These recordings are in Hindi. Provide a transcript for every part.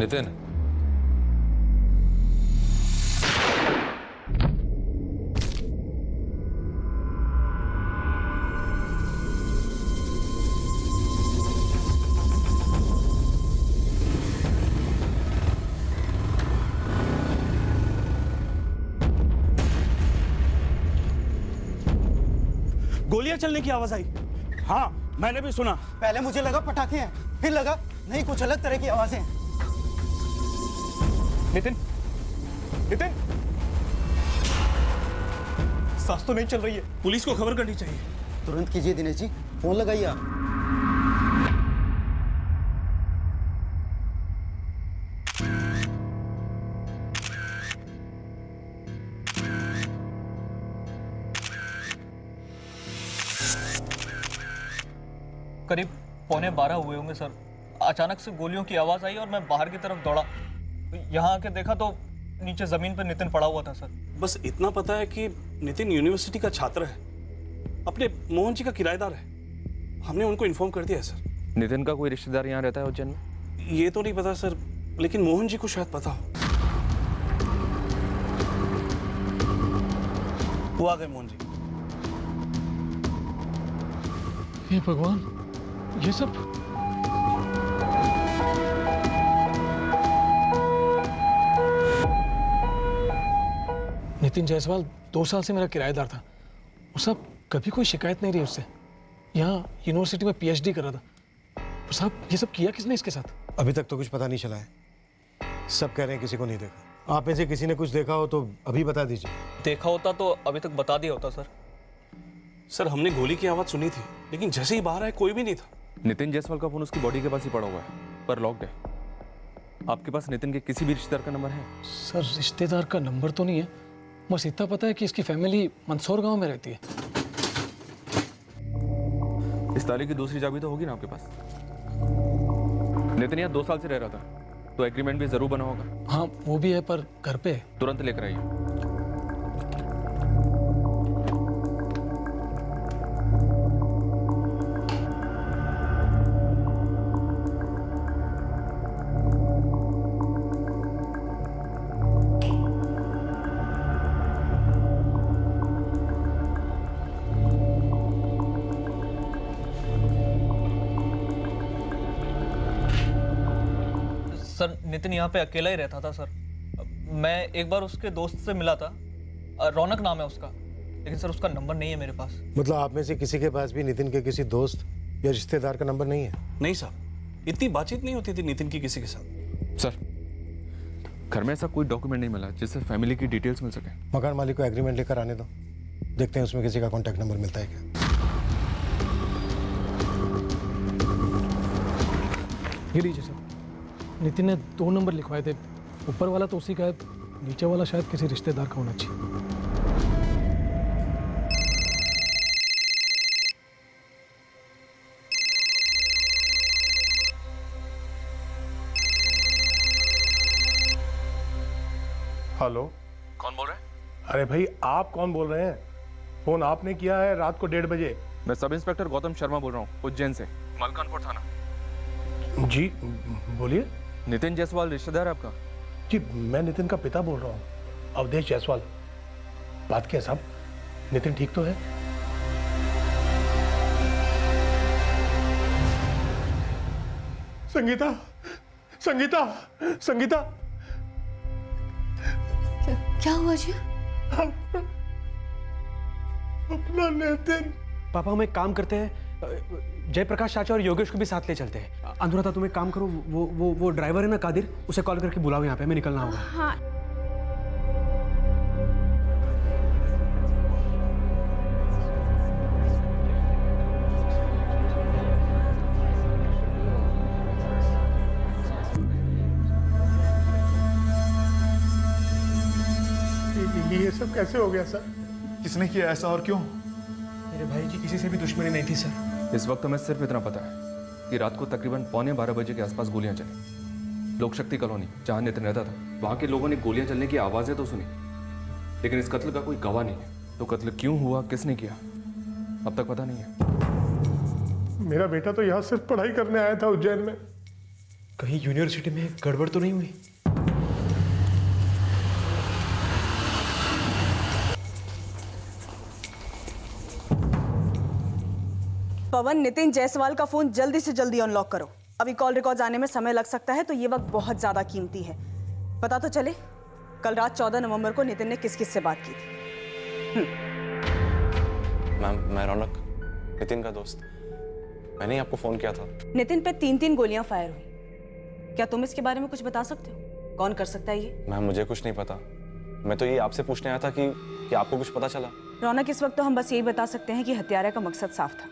नितिन, गोलियां चलने की आवाज आई। हाँ, मैंने भी सुना। पहले मुझे लगा पटाखे हैं, फिर लगा नहीं कुछ अलग तरह की आवाजें हैं। नितिन, नितिन, सांस तो नहीं चल रही है। पुलिस को खबर करनी चाहिए। तुरंत कीजिए दिनेश जी, फोन लगाइए आप। करीब 11:15 हुए होंगे सर। अचानक से गोलियों की आवाज़ आई और मैं बाहर की तरफ दौड़ा। यहाँ आके देखा तो नीचे ज़मीन पर नितिन पड़ा हुआ था सर। बस इतना पता है कि नितिन यूनिवर्सिटी का छात्र है, अपने मोहन जी का किराएदार है। हमने उनको इन्फॉर्म कर दिया है सर। नितिन का कोई रिश्तेदार यहाँ रहता है उज्जैन में? ये तो नहीं पता सर, लेकिन मोहन जी को शायद पता हो। वो आ गए मोहन जी। हे भगवान, ये सब नितिन जायसवाल 2 साल से मेरा किराएदार था और साहब कभी कोई शिकायत नहीं रही उससे। यहाँ यूनिवर्सिटी में पीएचडी कर रहा था। और साहब ये सब किया किसने इसके साथ? अभी तक तो कुछ पता नहीं चला है। सब कह रहे हैं किसी को नहीं देखा। आप में से किसी ने कुछ देखा हो तो अभी बता दीजिए। देखा होता तो अभी तक बता दिया होता सर। सर हमने गोली की आवाज सुनी थी, लेकिन जैसे ही बाहर आए कोई भी नहीं था। नितिन जायसवाल का फोन उसकी बॉडी के पास ही पड़ा हुआ है, पर लॉक्ड है। आपके पास नितिन के किसी भी रिश्तेदार का नंबर है? सर रिश्तेदार का नंबर तो नहीं है, बस इतना पता है कि इसकी फैमिली मंदसौर गांव में रहती है। इस ताले की दूसरी चाबी तो होगी ना आपके पास? नितिन यहाँ 2 साल से रह रहा था, तो एग्रीमेंट भी जरूर बना होगा। हाँ वो भी है, पर घर पे है। तुरंत लेकर आइए। सर नितिन यहाँ पे अकेला ही रहता था सर। मैं एक बार उसके दोस्त से मिला था, रौनक नाम है उसका, लेकिन सर उसका नंबर नहीं है मेरे पास। मतलब आप में से किसी के पास भी नितिन के किसी दोस्त या रिश्तेदार का नंबर नहीं है? नहीं साहब, इतनी बातचीत नहीं होती थी नितिन की किसी के साथ। सर, घर में ऐसा कोई डॉक्यूमेंट नहीं मिला जिससे फैमिली की डिटेल्स मिल सके। मकान मालिक को एग्रीमेंट लेकर आने दो, देखते हैं उसमें किसी का कॉन्टैक्ट नंबर मिलता है क्या। ये लीजिए सर, नितिन ने 2 नंबर लिखवाए थे। ऊपर वाला तो उसी का है, नीचे वाला शायद किसी रिश्तेदार का होना चाहिए। हेलो, कौन बोल रहे हैं? अरे भाई आप कौन बोल रहे हैं? फोन आपने किया है रात को 1:30 बजे। मैं सब इंस्पेक्टर गौतम शर्मा बोल रहा हूँ, उज्जैन से, मलकानपुर थाना। जी बोलिए। नितिन जायसवाल रिश्तेदार है आपका? जी मैं नितिन का पिता बोल रहा हूँ, अवधेश जायसवाल। बात क्या साहब, नितिन ठीक तो है? संगीता, संगीता, संगीता, क्या हुआ जी? अपना नितिन। पापा हम एक काम करते हैं, जयप्रकाश चाचा और योगेश को भी साथ ले चलते हैं। अनुराधा तुम एक काम करो, वो ड्राइवर है ना कादिर, उसे कॉल करके बुलाओ यहाँ पे, हमें निकलना होगा। हाँ। ये सब कैसे हो गया सर? किसने किया ऐसा और क्यों? मेरे भाई की किसी से भी दुश्मनी नहीं थी सर। इस वक्त हमें सिर्फ इतना पता है कि रात को तकरीबन 11:15 बजे के आसपास गोलियां चली। लोक शक्ति कॉलोनी जहां नितिन रहता था, वहां के लोगों ने गोलियां चलने की आवाजें तो सुनी, लेकिन इस कत्ल का कोई गवाह नहीं है। तो कत्ल क्यों हुआ, किसने किया, अब तक पता नहीं है। मेरा बेटा तो यहाँ सिर्फ पढ़ाई करने आया था उज्जैन में, कहीं यूनिवर्सिटी में गड़बड़ तो नहीं हुई? पवन, नितिन जायसवाल का फोन जल्दी से जल्दी अनलॉक करो। अभी कॉल रिकॉर्ड्स आने में समय लग सकता है, तो ये वक्त बहुत ज्यादा कीमती है। पता तो चले कल रात 14 नवंबर को नितिन ने किस किस से बात की थी। मैम, मैं रौनक, नितिन का दोस्त। मैंने ही आपको फोन किया था। नितिन पे 3-3 गोलियां फायर हुई। क्या तुम इसके बारे में कुछ बता सकते हो? कौन कर सकता है ये? मैम, मुझे कुछ नहीं पता। मैं तो ये आपसे पूछने आया था कि आपको कुछ पता चला? रौनक, इस वक्त तो हम बस यही बता सकते हैं कि हत्यारे का मकसद साफ था,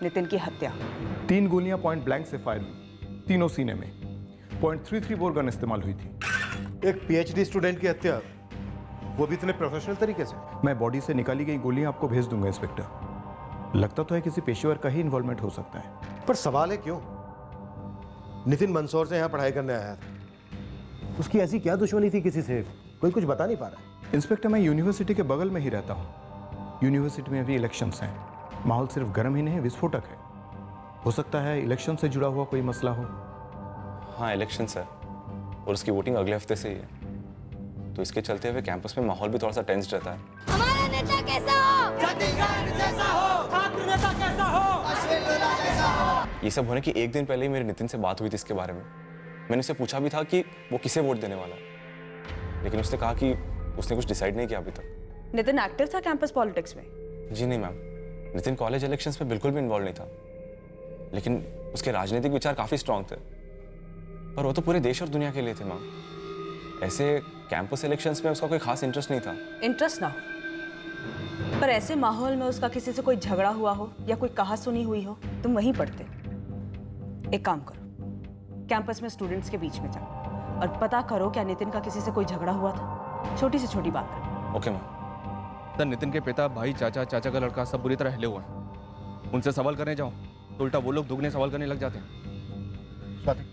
नितिन की हत्या। 3 गोलियां पॉइंट ब्लैंक से फायर हुई, तीनों सीने में। .33 बोर गन इस्तेमाल हुई थी। एक पीएचडी स्टूडेंट की हत्या, वो भी इतने प्रोफेशनल तरीके से? मैं बॉडी से निकाली गई गोलियां आपको भेज दूंगा इंस्पेक्टर। लगता तो है किसी पेशेवर का ही इन्वॉल्वमेंट हो सकता है। पर सवाल है क्यों? नितिन मंदसौर से यहाँ पढ़ाई करने आया था, उसकी ऐसी क्या दुश्मनी थी किसी से? कोई कुछ बता नहीं पा रहा है। इंस्पेक्टर, मैं यूनिवर्सिटी के बगल में ही रहता हूँ। यूनिवर्सिटी में अभी इलेक्शंस हैं। माहौल सिर्फ गर्म ही नहीं, विस्फोटक है। हो सकता है इलेक्शन से जुड़ा हुआ कोई मसला हो। हाँ, इलेक्शंस है और उसकी वोटिंग अगले हफ्ते से ही है, तो इसके चलते हुए कैंपस में माहौल भी थोड़ा सा टेंस्ड रहता है। हमारा नेता कैसा हो? जैसा हो, छात्र नेता कैसा हो? अश्विन लोला जैसा हो। ये सब होने की एक दिन पहले ही मेरे नितिन से बात हुई थी इसके बारे में। मैंने उससे पूछा भी था कि वो किसे वोट देने वाला है, लेकिन उसने कहा कि उसने कुछ डिसाइड नहीं किया अभी तक। नितिन एक्टिव था कैंपस पॉलिटिक्स में? जी नहीं मैम, नितिन कॉलेज इलेक्शंस में बिल्कुल भी इन्वॉल्व नहीं था, लेकिन उसके राजनीतिक विचार काफी स्ट्रांग थे। पर वो तो पूरे देश और दुनिया के लिए थे मैम। ऐसे कैंपस इलेक्शंस में उसका कोई खास इंटरेस्ट नहीं था। इंटरेस्ट ना हो, पर ऐसे माहौल में उसका किसी से कोई झगड़ा हुआ हो या कोई कहा सुनी हुई हो, तुम वहीं पढ़ते। एक काम करो, कैंपस में स्टूडेंट्स के बीच में जाओ और पता करो क्या नितिन का किसी से कोई झगड़ा हुआ था। छोटी से छोटी बात करो। Okay ma'am. सर, नितिन के पिता, भाई, चाचा, चाचा का लड़का सब बुरी तरह हिले हुए हैं। उनसे सवाल करने जाओ तो उल्टा वो लोग दुगने सवाल करने लग जाते हैं। स्वाति,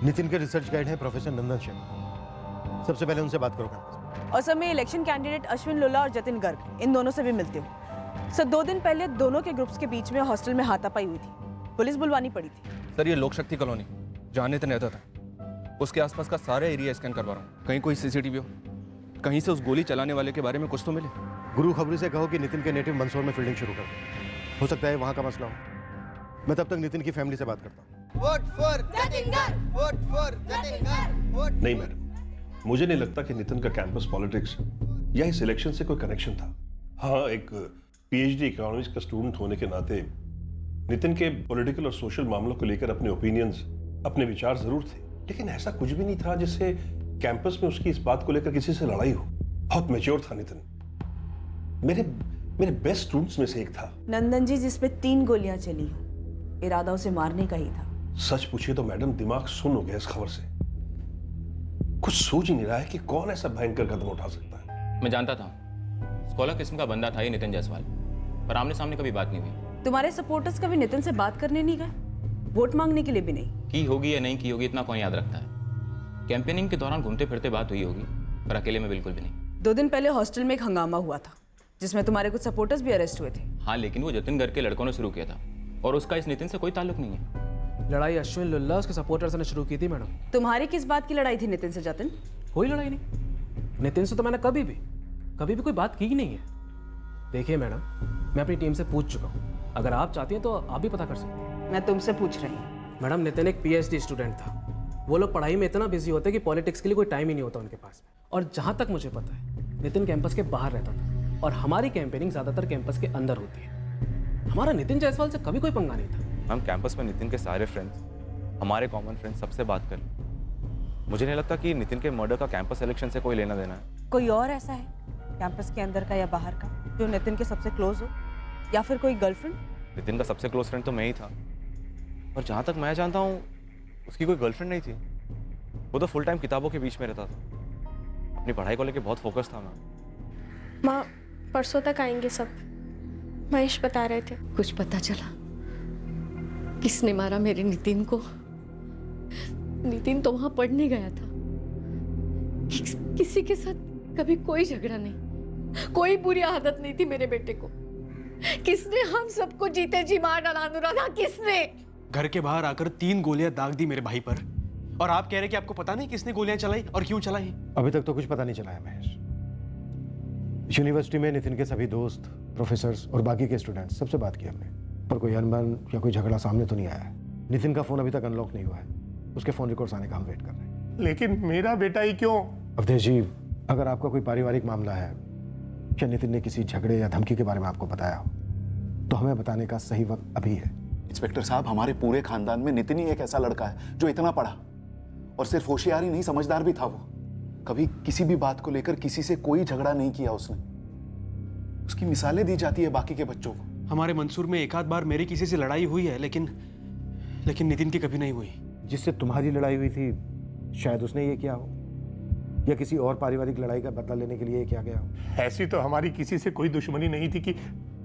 नितिन के रिसर्च गाइड हैं प्रोफेसर नंदन शर्मा। सबसे पहले उनसे बात करो कैंपस में। और सर, मैं इलेक्शन कैंडिडेट अश्विन लोला और जतिन गर्ग, इन दोनों से भी मिलती हूँ। सर, 2 दिन पहले दोनों के ग्रुप्स के बीच में हॉस्टल में हाथापाई हुई थी। पुलिस बुलवानी पड़ी थी। सर, ये लोक शक्ति कॉलोनी जहाँ नितिन रहता था, उसके आसपास का सारा एरिया स्कैन करवा रहा हूँ। कहीं कोई सीसीटीवी हो, कहीं से उस गोली चलाने वाले के बारे में कुछ तो मिले। गुरु खबरी से कहो कि नितिन के नेटिव मंदसौर में फील्डिंग शुरू कर दो। हो सकता है वहाँ का मसला हो। मैं तब तक नितिन की फैमिली से बात करता हूँ। नहीं मैडम, मुझे नहीं लगता कि नितिन का कैंपस पॉलिटिक्स या इस इलेक्शन से कोई कनेक्शन था। हाँ, एक पीएचडी इकोनॉमिक्स का स्टूडेंट होने के नाते नितिन के पॉलिटिकल और सोशल मामलों को लेकर अपने ओपिनियंस, अपने विचार जरूर थे, लेकिन ऐसा कुछ भी नहीं था जिससे कैंपस में उसकी इस बात को लेकर किसी से लड़ाई हो। बहुत मैच्योर था नितिन, मेरे बेस्ट स्टूडेंट्स में से एक था। नंदन जी, जिसपे 3 गोलियां चली हो, इरादा उसे मारने का ही था। सच पूछिए तो मैडम, दिमाग सुन्न हो गया इस खबर से। कुछ सूझ ही नहीं रहा है कि कौन ऐसा भयंकर कदम उठा सकता है। मैं जानता था स्कॉलर किस्म का बंदा था ये नितिन जायसवाल, पर आमने सामने कभी बात नहीं हुई। तुम्हारे सपोर्टर्स कभी नितिन से बात करने नहीं गए? वोट मांगने के लिए भी नहीं? की होगी या नहीं की होगी इतना कौन याद रखता है। कैंपेनिंग के दौरान घूमते फिरते बात हुई होगी, पर अकेले में बिल्कुल भी नहीं। 2 दिन पहले हॉस्टल में एक हंगामा हुआ था जिसमें तुम्हारे कुछ सपोर्टर्स भी अरेस्ट हुए थे। हाँ, लेकिन वो जतिन गर्ग के लड़कों ने शुरू किया था और उसका इस नितिन से कोई ताल्लुक नहीं है। लड़ाई अश्विन लुल्ला उसके सपोर्टर्स ने शुरू की थी मैडम। तुम्हारी किस बात की लड़ाई थी नितिन से जतिन? कोई लड़ाई नहीं। नितिन से तो मैंने कभी भी कोई बात की ही नहीं है। देखिए मैडम, मैं अपनी टीम से पूछ चुका हूँ। अगर आप चाहती हैं तो आप भी पता कर सकते हैं। मैं तुमसे पूछ रही हूँ। मैडम, नितिन एक पीएचडी स्टूडेंट था। वो लोग पढ़ाई में इतना बिजी होते कि पॉलिटिक्स के लिए कोई टाइम ही नहीं होता उनके पास। और जहाँ तक मुझे पता है, नितिन कैंपस के बाहर रहता था और हमारी कैंपेनिंग ज़्यादातर कैंपस के अंदर होती है। हमारा नितिन जायसवाल से कभी कोई पंगा नहीं था। हम कैंपस में नितिन के सारे फ्रेंड्स, हमारे कॉमन फ्रेंड्स, सबसे बात कर लें। मुझे नहीं लगता कि नितिन के मर्डर का कैंपस इलेक्शन से कोई लेना देना है। कोई और ऐसा है कैंपस के अंदर का या बाहर का जो नितिन के सबसे क्लोज हो, या फिर कोई गर्लफ्रेंड? नितिन का सबसे क्लोज फ्रेंड तो मैं ही था, और जहाँ तक मैं जानता हूँ उसकी कोई गर्लफ्रेंड नहीं थी। वो तो फुल टाइम किताबों के बीच में रहता था। अपनी पढ़ाई को लेकर बहुत फोकस था। माँ, परसों तक आएंगे सब, महेश बता रहे थे। कुछ पता चला किसने मारा मेरे नितिन को? नितिन तो वहां पढ़ने गया था। किसी के साथ कभी कोई झगड़ा नहीं, कोई बुरी आदत नहीं थी मेरे बेटे को। किसने हम सबको जीते जी मार डाला अनुराधा? किसने? घर के बाहर आकर 3 गोलियां दाग दी मेरे भाई पर, और आप कह रहे कि आपको पता नहीं किसने गोलियां चलाई और क्यों चलाई? अभी तक तो कुछ पता नहीं चला है महेश। यूनिवर्सिटी में नितिन के सभी दोस्त, प्रोफेसर्स और बाकी के स्टूडेंट्स सबसे बात की हमने, पर कोई अनबन या कोई झगड़ा सामने तो नहीं आया है। नितिन का फोन अभी तक अनलॉक नहीं हुआ है, उसके फोन रिकॉर्ड्स आने का हम वेट कर रहे हैं। लेकिन मेरा बेटा ही क्यों? अवधेश जी, अगर आपका कोई पारिवारिक मामला है या नितिन ने किसी झगड़े या धमकी के बारे में आपको बताया हो, तो हमें बताने का सही वक्त अभी है। इंस्पेक्टर साहब, हमारे पूरे खानदान में नितिन ही एक ऐसा लड़का है जो इतना पढ़ा और सिर्फ होशियार ही नहीं, समझदार भी था। वो कभी किसी भी बात को लेकर किसी से कोई झगड़ा नहीं किया उसने। उसकी मिसालें दी जाती है बाकी के बच्चों को। हमारे मंसूर में एक आध बार मेरी किसी से लड़ाई हुई है, लेकिन नितिन की कभी नहीं हुई। जिससे तुम्हारी लड़ाई हुई थी शायद उसने ये किया हो, या किसी और पारिवारिक लड़ाई का बदला लेने के लिए ये किया गया हो। ऐसी तो हमारी किसी से कोई दुश्मनी नहीं थी कि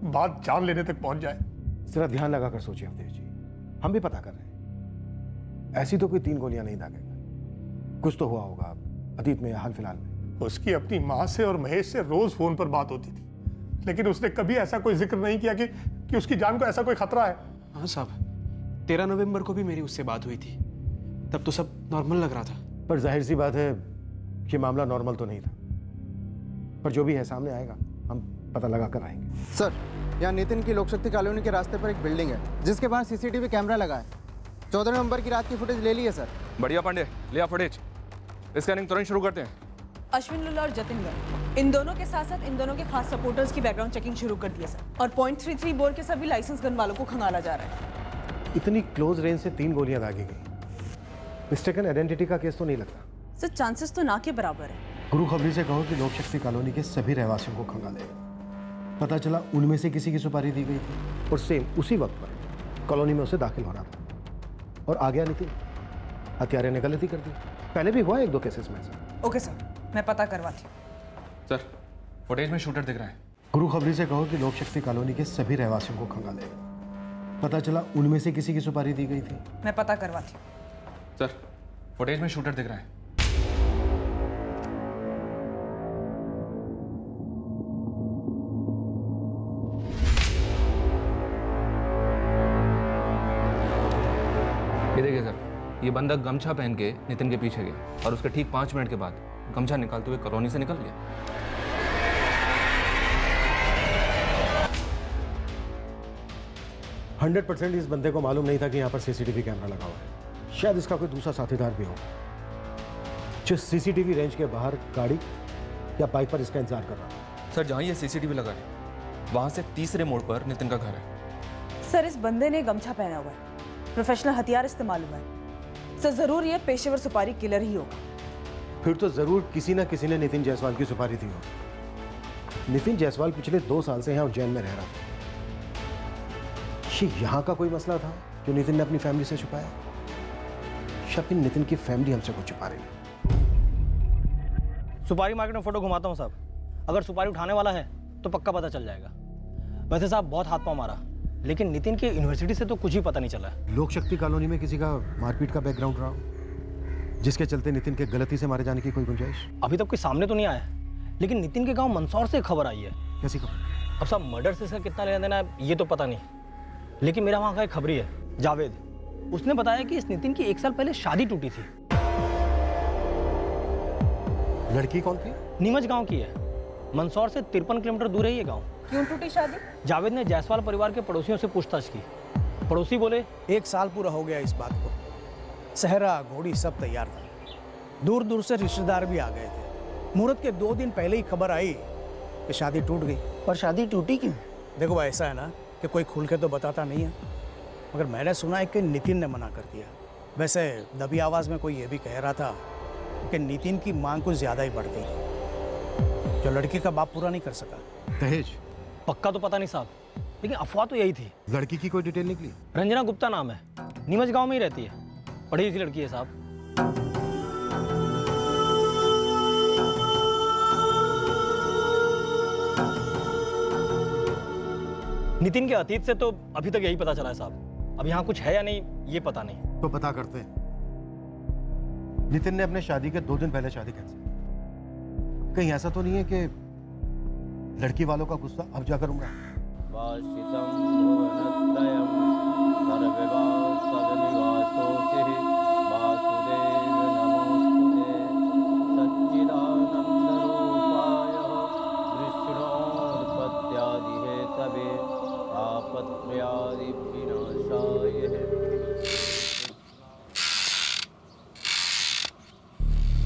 बात जान लेने तक पहुंच जाए। जरा ध्यान लगाकर सोचिए अवधेश जी, हम भी पता कर रहे हैं। ऐसी तो कोई 3 गोलियां नहीं दागेगा। कुछ तो हुआ होगा अतीत में या हाल फिलहाल में। उसकी अपनी माँ से और महेश से रोज फोन पर बात होती थी, लेकिन उसने कभी ऐसा कोई जिक्र नहीं किया कि उसकी जान को ऐसा कोई खतरा है। हाँ साहब, 13 नवंबर को भी मेरी उससे बात हुई थी, तब तो सब नॉर्मल लग रहा था। पर जाहिर सी बात है कि मामला नॉर्मल तो नहीं था, पर जो भी है सामने आएगा, हम पता लगा कर आएंगे। सर, यहाँ नितिन की लोकशक्ति कॉलोनी के रास्ते पर एक बिल्डिंग है जिसके बाहर सीसीटीवी कैमरा लगा है। 14 नवंबर की रात की फुटेज ले ली है सर। बढ़िया पांडे, लिया फुटेज। स्कैनिंग तुरंत शुरू करते हैं। अश्विन लुल्ला और जतिन गर्ग, इन दोनों के साथ साथ इन दोनों के खास सपोर्टर्स की बैकग्राउंड चेकिंग शुरू कर दी है सर, और .33 बोर के सभी लाइसेंस गन वालों को खंगाला जा रहा है। इतनी क्लोज रेंज से 3 गोलियां दागी गई। मिस्टेकन आइडेंटिटी का केस तो नहीं लगता सर? चांसेस तो ना के बराबर है। गुरु खबरी से कहो कि लोकशक्ति कॉलोनी के सभी रहवासियों को खंगालेगा। पता चला उनमें से किसी की सुपारी दी गई थी, और सेम उसी वक्त पर कॉलोनी में उसे दाखिल होना था, और आ गया नितिन। हत्यारे ने गलती कर दी। पहले भी हुआ 1-2 केसेस में सर। ओके सर, मैं पता करवाती हूँ। सर, फुटेज में शूटर दिख रहा है। गुरु खबरी से कहो कि लोकशक्ति कॉलोनी के सभी रहवासियों को खंगालेगा। पता चला उनमें से किसी की सुपारी दी गई थी। मैं पता करवाती हूँ। सर, फुटेज में शूटर दिख रहा है। ये देखिए सर, ये बंदा गमछा पहन के नितिन के पीछे गया और उसके ठीक 5 मिनट के बाद गमछा निकालते हुए कॉलोनी से निकल गया। हंड्रेड 100% इस बंदे को मालूम नहीं था कि यहाँ पर सीसीटीवी कैमरा लगा हुआ है। शायद इसका कोई दूसरा साथीदार भी हो जो सीसीटीवी रेंज के बाहर गाड़ी या बाइक पर इसका इंतजार कर रहा है। सर, जहाँ ये सीसीटीवी लगा है वहाँ से तीसरे मोड़ पर नितिन का घर है। सर, इस बंदे ने गमछा पहना हुआ है, प्रोफेशनल हथियार इस्तेमाल हुआ है। सर, जरूर ये पेशेवर सुपारी किलर ही होगा। फिर तो जरूर किसी ना किसी ने नितिन जायसवाल की सुपारी दी होगी। नितिन जायसवाल पिछले 2 साल से यहाँ उज्जैन में रह रहा था। ये यहाँ का कोई मसला था जो नितिन ने अपनी फैमिली से छुपाया, या फिर नितिन की फैमिली हमसे कुछ छुपा रही है? सुपारी मार्केट में फोटो घुमाता हूँ साहब, अगर सुपारी उठाने वाला है तो पक्का पता चल जाएगा। वैसे साहब बहुत हाथ पाँव मारा, लेकिन नितिन की यूनिवर्सिटी से तो कुछ ही पता नहीं चला। लोकशक्ति कॉलोनी में किसी का मारपीट का बैकग्राउंड रहा, जिसके चलते नितिन के गलती से मारे जाने की कोई गुंजाइश? अभी तक कोई सामने तो नहीं आया, लेकिन नितिन के गांव मंदसौर से खबर आई है। कैसी खबर? अब साहब मर्डर से इसका कितना लेना देना है ये तो पता नहीं, लेकिन मेरा वहाँ का एक खबरी है जावेद, उसने बताया कि इस नितिन की 1 साल पहले शादी टूटी थी। लड़की कौन थी? नीमच गांव की है, मंदसौर से 53 किलोमीटर दूर है ये गांव। क्यों टूटी शादी? जावेद ने जायसवाल परिवार के पड़ोसियों से पूछताछ की। पड़ोसी बोले 1 साल पूरा हो गया इस बात को, सहरा घोड़ी सब तैयार था, दूर दूर से रिश्तेदार भी आ गए थे। मुहूर्त के 2 दिन पहले ही खबर आई कि शादी टूट गई। पर शादी टूटी क्यों? देखो भाई, ऐसा है ना कि कोई खुल के तो बताता नहीं है, मगर मैंने सुना है कि नितिन ने मना कर दिया। वैसे दबी आवाज़ में कोई ये भी कह रहा था कि नितिन की मांग कुछ ज़्यादा ही बढ़ गई थी, जो लड़की का बाप पूरा नहीं कर सका। दहेज? पक्का तो पता नहीं साहब, लेकिन अफवाह तो यही थी। लड़की की कोई डिटेल निकली? रंजना गुप्ता नाम है, नीमच गांव में ही रहती है, पढ़ी लिखी लड़की है साहब। नितिन के अतीत से तो अभी तक यही पता चला है साहब, अब यहाँ कुछ है या नहीं ये पता नहीं। तो पता करते हैं। नितिन ने अपने शादी के 2 दिन पहले शादी कैंसिल, कहीं ऐसा तो नहीं है कि लड़की वालों का गुस्सा अब जाकर उमड़ा?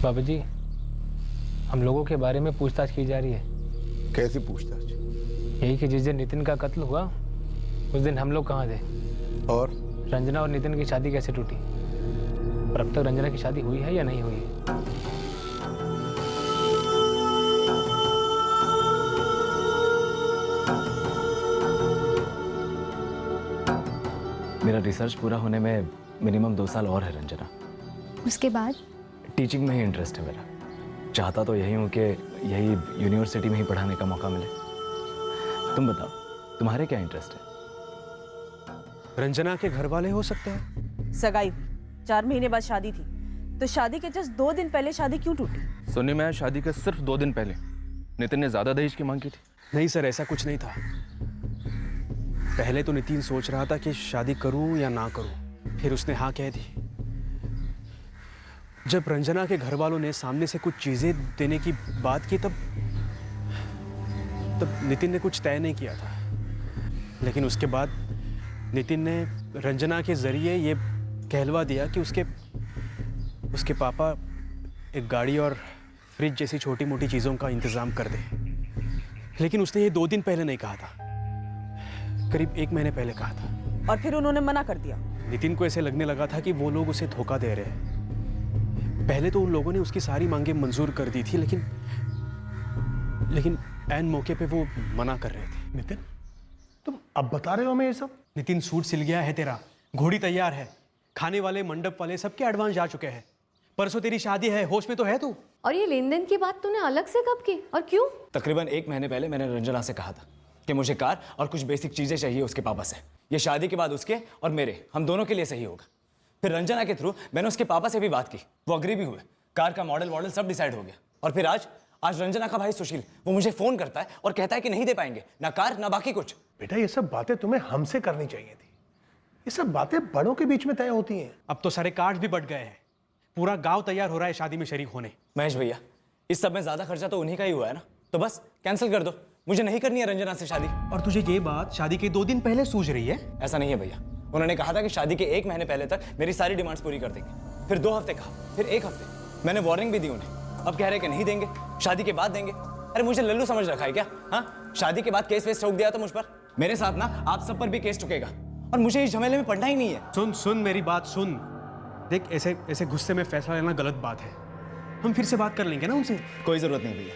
बाबा जी, हम लोगों के बारे में पूछताछ की जा रही है। कैसी पूछताछ? यही कि जिस दिन नितिन का कत्ल हुआ उस दिन हम लोग कहाँ थे और रंजना और नितिन की शादी कैसे टूटी, और अब तक रंजना की शादी हुई है या नहीं हुई है। मेरा रिसर्च पूरा होने में मिनिमम 2 साल और है रंजना। उसके बाद टीचिंग में ही इंटरेस्ट है मेरा। चाहता तो यही हूँ कि यही यूनिवर्सिटी में ही पढ़ाने का मौका मिले। तुम बताओ, तुम्हारे क्या इंटरेस्ट है? रंजना के घर वाले हो सकते हैं। सगाई हुई, 4 महीने बाद शादी थी, तो शादी के जस्ट 2 दिन पहले शादी क्यों टूटी? सुनने में आया शादी के सिर्फ 2 दिन पहले नितिन ने ज्यादा दहेज की मांग की थी। नहीं सर, ऐसा कुछ नहीं था। पहले तो नितिन सोच रहा था कि शादी करूं या ना करूं, फिर उसने हाँ कह दी। जब रंजना के घर वालों ने सामने से कुछ चीजें देने की बात की तब नितिन ने कुछ तय नहीं किया था। लेकिन उसके बाद नितिन ने रंजना के जरिए ये कहलवा दिया कि उसके पापा एक गाड़ी और फ्रिज जैसी छोटी मोटी चीज़ों का इंतज़ाम कर दे। लेकिन उसने ये 2 दिन पहले नहीं कहा था, करीब 1 महीने पहले कहा था। और फिर उन्होंने मना कर दिया। नितिन को ऐसे लगने लगा था कि वो लोग उसे धोखा दे रहे हैं। पहले तो उन लोगों ने उसकी सारी मांगें मंजूर कर दी थी, लेकिन ऐन मौके पे वो मना कर रहे थे। नितिन, तुम अब बता रहे हो हमें ये सब? नितिन, सूट सिल गया है तेरा, घोड़ी तैयार है, खाने वाले मंडप वाले सबके एडवांस जा चुके हैं। परसों तेरी शादी है, होश में तो है तू? और ये लेन देन की बात तूने अलग से कब की और क्यों? तकरीबन 1 महीने पहले मैंने रंजना से कहा था कि मुझे कार और कुछ बेसिक चीजें चाहिए उसके पापा से। ये शादी के बाद उसके और मेरे, हम दोनों के लिए सही होगा। फिर रंजना के थ्रू मैंने उसके पापा से भी बात की, वो अग्री भी हुए। कार का मॉडल सब डिसाइड हो गया। और फिर आज रंजना का भाई सुशील वो मुझे फोन करता है और कहता है कि नहीं दे पाएंगे, ना कार ना बाकी कुछ। बेटा, ये सब बातें तुम्हें हमसे करनी चाहिए थी। ये सब बातें बड़ों के बीच में तय होती हैं। अब तो सारे कार्ड भी बट गए हैं, पूरा गांव तैयार हो रहा है शादी में शरीक होने। महेश भैया, इस सब में ज्यादा खर्चा तो उन्हीं का ही हुआ है ना, तो बस कैंसिल कर दो। मुझे नहीं करनी है रंजना से शादी। और तुझे ये बात शादी के 2 दिन पहले सूझ रही है? ऐसा नहीं है भैया, उन्होंने कहा था कि शादी के 1 महीने पहले तक मेरी सारी डिमांड्स पूरी कर देंगे। फिर 2 हफ्ते कहा, फिर 1 हफ्ते। मैंने वार्निंग भी दी उन्हें, अब कह रहे कि नहीं देंगे, शादी के बाद देंगे। अरे मुझे लल्लू समझ रखा है क्या? हाँ, शादी के बाद केस वेस ठोक दिया तो मुझ पर, मेरे साथ ना आप सब पर भी केस ठुकेगा और मुझे इस झमेले में पड़ना ही नहीं है। सुन मेरी बात सुन। देख, ऐसे गुस्से में फैसला लेना गलत बात है। हम फिर से बात कर लेंगे ना उनसे। कोई जरूरत नहीं भैया।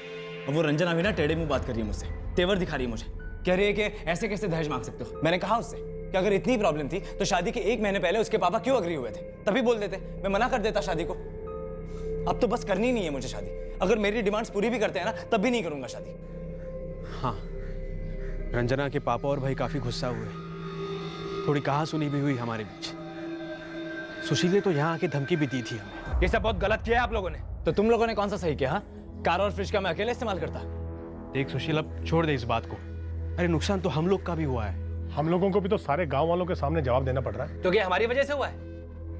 और वो रंजना भी ना टेढ़े मुंह बात कर रही है मुझसे, तेवर दिखा रही है मुझे, कह रही है कि ऐसे कैसे दहेज मांग सकते हो। मैंने कहा उससे कि अगर इतनी प्रॉब्लम थी तो शादी के 1 महीने पहले उसके पापा क्यों अग्री हुए थे, तभी बोल देते, मैं मना कर देता शादी को। अब तो बस करनी नहीं है मुझे शादी। अगर मेरी डिमांड्स पूरी भी करते हैं ना, तब भी नहीं करूंगा शादी। हाँ, रंजना के पापा और भाई काफी गुस्सा हुए, थोड़ी कहा सुनी भी हुई हमारे बीच। सुशील ने तो यहाँ आके धमकी भी दी थी हमें। ये सब बहुत गलत किया है आप लोगों ने। तो तुम लोगों ने कौन सा सही किया? हाँ, कार और फ्रिज का मैं अकेले इस्तेमाल करता। देख सुशील, अब छोड़ दे इस बात को। अरे नुकसान तो हम लोग का भी हुआ है। हम लोगों को भी तो सारे गांव वालों के सामने जवाब देना पड़ रहा है। तो क्या हमारी वजह से हुआ है?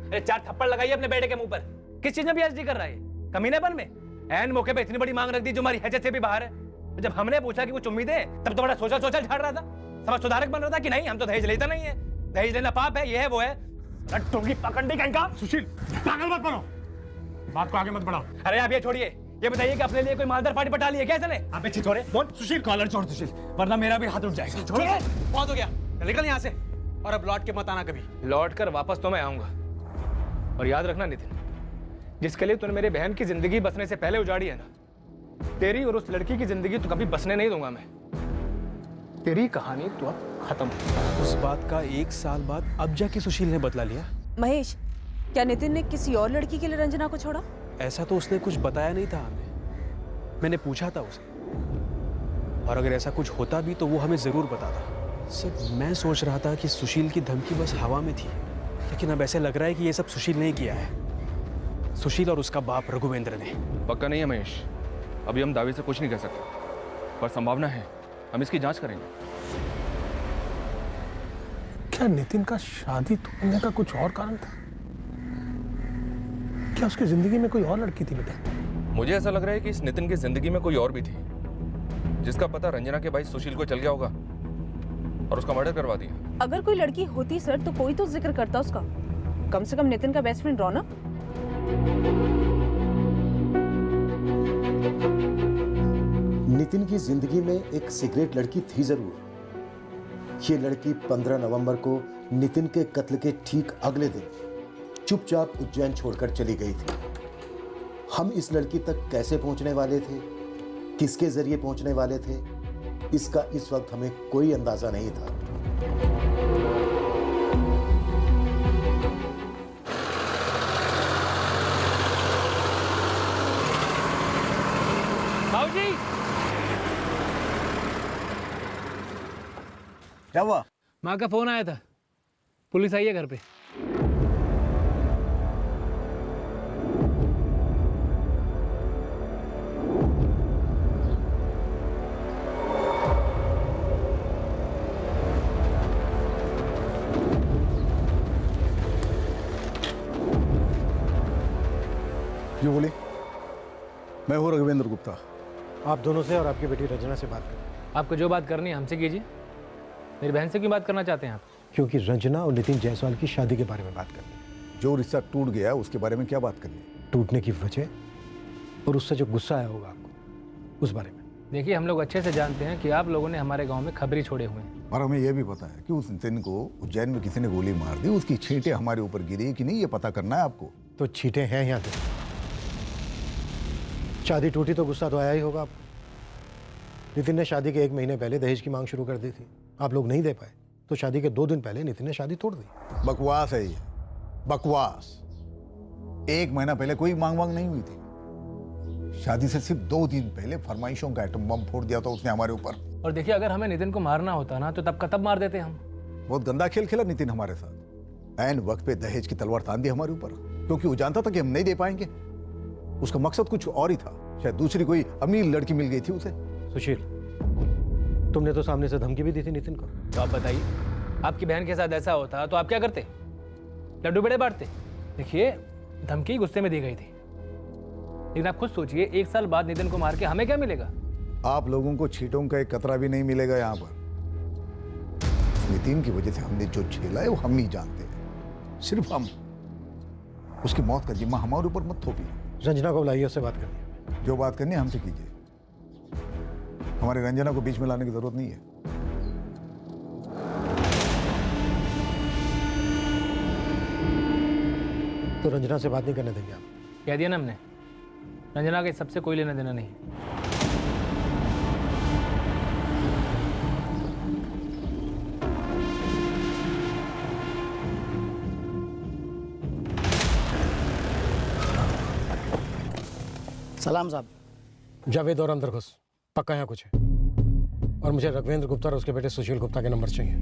अरे 4 थप्पड़ लगाइए अपने बेटे के मुंह पर। किस चीज में पीएचडी कर रहा है? कमीनेपन में? ऐन मौके पे इतनी बड़ी मांग रख दी जो हमारी हैसियत से भी बाहर है। जब हमने पूछा कि कुछ उम्मीद है, तब तो बड़ा सोचा झाड़ रहा था, समाज सुधारक बन रहा था कि नहीं हम तो दहेज लेता नहीं है, दहेज लेना पाप है, ये है वो है। टोंगी पकड़ने का। सुशील, पागल मत बनो, बात को आगे मत बढ़ाओ। अरे आप ये छोड़िए, ये बताइए कि अपने लिए कोई मालदार पार्टी पटा ली है क्या इसने? आप पीछे छोड़े। बोल सुशील, कॉलर छोड़ सुशील, वरना मेरा भी हाथ उठ जाएगा। छोड़ो, बहुत हो गया, निकल यहाँ से। और अब लौट के मत आना कभी। लौट कर वापस तो मैं आऊंगा। और याद रखना नितिन, जिसके लिए तूने मेरी बहन की जिंदगी बसने से पहले उजाड़ी है ना, तेरी और उस लड़की की जिंदगी तो कभी बसने नहीं दूंगा मैं। तेरी कहानी तो अब खत्म। उस बात का 1 साल बाद अब जाके सुशील ने बदला लिया। महेश, क्या नितिन ने किसी और लड़की के लिए रंजना को छोड़ा? ऐसा तो उसने कुछ बताया नहीं था हमें। मैंने पूछा था उसे, और अगर ऐसा कुछ होता भी तो वो हमें जरूर बताता। सर, मैं सोच रहा था कि सुशील की धमकी बस हवा में थी, लेकिन अब ऐसे लग रहा है कि ये सब सुशील ने किया है। सुशील और उसका बाप रघुवेंद्र ने। पक्का नहीं है महेश, अभी हम दावे से कुछ नहीं कह सकते, पर संभावना है, हम इसकी जांच करेंगे। क्या नितिन का शादी तोड़ने का कुछ और कारण था? क्या उसकी जिंदगी में कोई और लड़की थी बेटा? मुझे ऐसा लग रहा है कि इस नितिन की जिंदगी में कोई और भी थी, जिसका पता रंजना के भाई सुशील को चल गया होगा और उसका मर्डर करवा दिया। अगर कोई लड़की होती सर तो कोई तो जिक्र करता उसका, कम से कम नितिन का बेस्ट फ्रेंड रौनक। नितिन की जिंदगी में एक सिगरेट लड़की थी जरूर। ये लड़की 15 नवंबर को नितिन के कत्ल के ठीक अगले दिन चुपचाप उज्जैन छोड़कर चली गई थी। हम इस लड़की तक कैसे पहुंचने वाले थे, किसके जरिए पहुंचने वाले थे, इसका इस वक्त हमें कोई अंदाजा नहीं था। बाबूजी, क्या हुआ? माँ का फोन आया था, पुलिस आई है घर पे। जो बोले, मैं हूँ रघुवेंद्र गुप्ता। आप दोनों से और आपकी बेटी रंजना से बात करें। आपको जो बात करनी है हमसे कीजिए। मेरी बहन से क्यों बात करना चाहते हैं आप? क्योंकि रंजना और नितिन जायसवाल की शादी के बारे में बात करनी है। जो रिश्ता टूट गया उसके बारे में क्या बात करनी है? टूटने की वजह और उससे जो गुस्सा आया होगा आपको, उस बारे में। देखिए, हम लोग अच्छे से जानते हैं कि आप लोगों ने हमारे गांव में खबरी छोड़े हुए हैं, और हमें यह भी पता है कि उस नितिन को उज्जैन में किसी ने गोली मार दी। उसकी छींटें हमारे ऊपर गिरी कि नहीं, ये पता करना है आपको। तो छींटें हैं यहाँ पे। शादी टूटी तो गुस्सा तो आया ही होगा आपको। नितिन ने शादी के 1 महीने पहले दहेज की मांग शुरू कर दी थी, आप लोग नहीं दे पाए, तो शादी के 2 दिन पहले नितिन ने शादी तोड़ दी। बकवास है ये, बकवास। 1 महीना पहले कोई मांग नहीं हुई थी। शादी से सिर्फ 2 दिन पहले फरमाइशों का एटम बम फोड़ दिया था उसने हमारे ऊपर। और देखिए, अगर हमें नितिन को मारना होता ना तो तब का तब मार देते हम। बहुत गंदा खेल खेला नितिन हमारे साथ। ऐन वक्त पे दहेज की तलवार तान दी हमारे ऊपर, क्योंकि वो जानता था कि हम नहीं दे पाएंगे। उसका मकसद कुछ और ही था, शायद दूसरी कोई अमीर लड़की मिल गई थी उसे। सुशील, तुमने तो सामने से धमकी भी दी थी नितिन को। तो आप बताइए, आपकी बहन के साथ ऐसा होता तो आप क्या करते? लड्डू बड़े बांटते? देखिए, धमकी गुस्से में दी गई थी, लेकिन आप खुद सोचिए, 1 साल बाद नितिन को मार के हमें क्या मिलेगा? आप लोगों को छींटों का एक कतरा भी नहीं मिलेगा यहाँ पर। नितिन की वजह से हमने जो झेला है वो हम ही जानते हैं, सिर्फ हम। उसकी मौत का जिम्मा हमारे ऊपर मत थोपिए। रंजना को बुलाइए, उससे बात करनी है। जो बात करनी है हमसे कीजिए, हमारे रंजना को बीच में लाने की जरूरत नहीं है। तो रंजना से बात नहीं करने देंगे आप? कह दिया ना हमने, रंजना के सबसे कोई लेना देना नहीं। सलाम साहब। जावेद और अंदर घुस, पक्का यहाँ कुछ है। और मुझे रघुवेंद्र गुप्ता और उसके बेटे सुशील गुप्ता के नंबर चाहिए।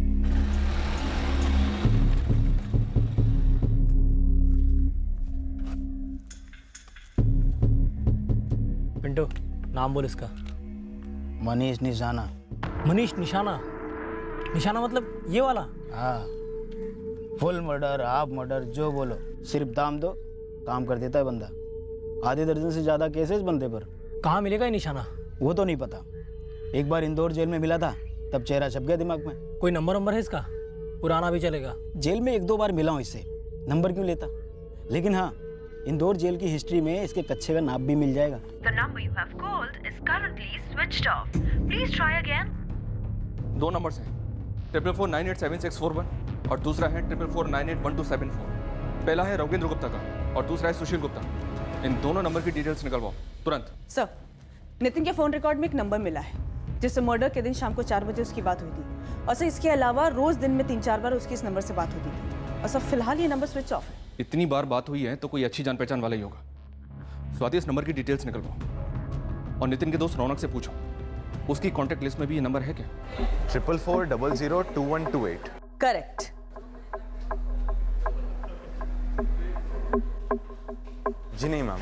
पिंटू, नाम बोल इसका। मनीष निशाना। मनीष निशाना? निशाना मतलब ये वाला? हाँ, फुल मर्डर, हाफ मर्डर, जो बोलो, सिर्फ दाम दो, काम कर देता है बंदा। आधे दर्जन से ज्यादा केसेस बंदे पर। कहाँ मिलेगा ये निशाना? वो तो नहीं पता। एक बार इंदौर जेल में मिला था, तब चेहरा छप गया दिमाग में। कोई नंबर है इसका? पुराना भी चलेगा? जेल में 1-2 बार मिला हूँ इससे, नंबर क्यों लेता। लेकिन हाँ, इंदौर जेल की हिस्ट्री में इसके कच्चे का नाप भी मिल जाएगा। The number you have called is currently switched off. Please try again. 2 numbers हैं, 44498761 और दूसरा है 44498127 पहला है रघुवेंद्र गुप्ता का और दूसरा है सुशील गुप्ता। इन दोनों नंबर की डिटेल्स निकलवाओ तुरंत। सर, नितिन के फोन रिकॉर्ड में एक नंबर मिला है जिससे मर्डर के दिन शाम को 4 बजे उसकी बात हुई थी। और सर, इसके अलावा रोज दिन में 3-4 बार उसकी इस नंबर से बात होती थी। और सर, फिलहाल ये नंबर स्विच ऑफ है। इतनी बार बात हुई है तो कोई अच्छी जान पहचान वाला ही होगा। स्वाति, इस नंबर की डिटेल्स निकलवाओ और नितिन के दोस्त रौनक से पूछो उसकी कॉन्टैक्ट लिस्ट में भी ये नंबर है क्या? 44402128। करेक्ट। जी नहीं मैम,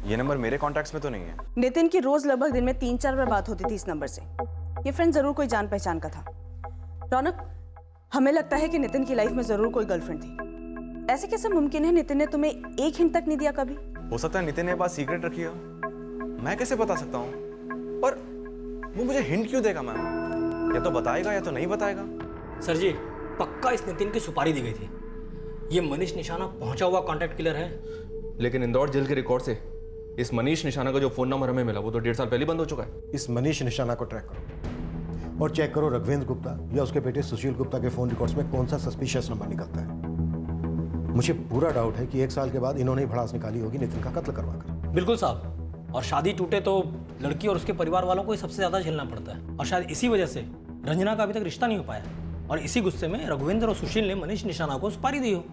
ये नंबर मेरे कॉन्टैक्ट्स में तो नहीं है। नितिन की रोज लगभग दिन में 3-4 बार बात होती थी इस नंबर से। ये फ्रेंड जरूर कोई जान पहचान का था। रौनक, हमें लगता है कि नितिन की लाइफ में जरूर कोई गर्लफ्रेंड थी। ऐसे कैसे मुमकिन है नितिन ने तुम्हें एक हिंट तक नहीं दिया कभी? हो सकता है नितिन ने बात सीक्रेट रखी हो, मैं कैसे बता सकता हूँ? पर वो मुझे हिंट क्यों देगा मैम? या तो बताएगा या तो नहीं बताएगा। सर जी, पक्का इस नितिन की सुपारी दी गई थी। ये मनीष निशाना पहुंचा हुआ कॉन्टैक्ट किलर है। लेकिन इंदौर जेल के रिकॉर्ड से इस मनीष निशाना का जो फोन नंबर हमें मिला वो तो 1.5 साल पहले बंद हो चुका है। इस मनीष निशाना को ट्रैक करो और चेक करो रघुवेंद्र गुप्ता या उसके बेटे सुशील गुप्ता के फोन रिकॉर्ड्स में कौन सा सस्पिशियस नंबर निकलता है। मुझे पूरा डाउट है कि 1 साल के बाद इन्होंने ही भड़ास निकाली होगी नितिन का कत्ल करवाकर। बिल्कुल साहब, और शादी टूटे तो लड़की और उसके परिवार वालों को ही सबसे ज्यादा झेलना पड़ता है, और शायद इसी वजह से रंजना का अभी तक रिश्ता नहीं हो पाया, और इसी गुस्से में रघुवेंद्र और सुशील ने मनीष निशाना को सुपारी दी हो।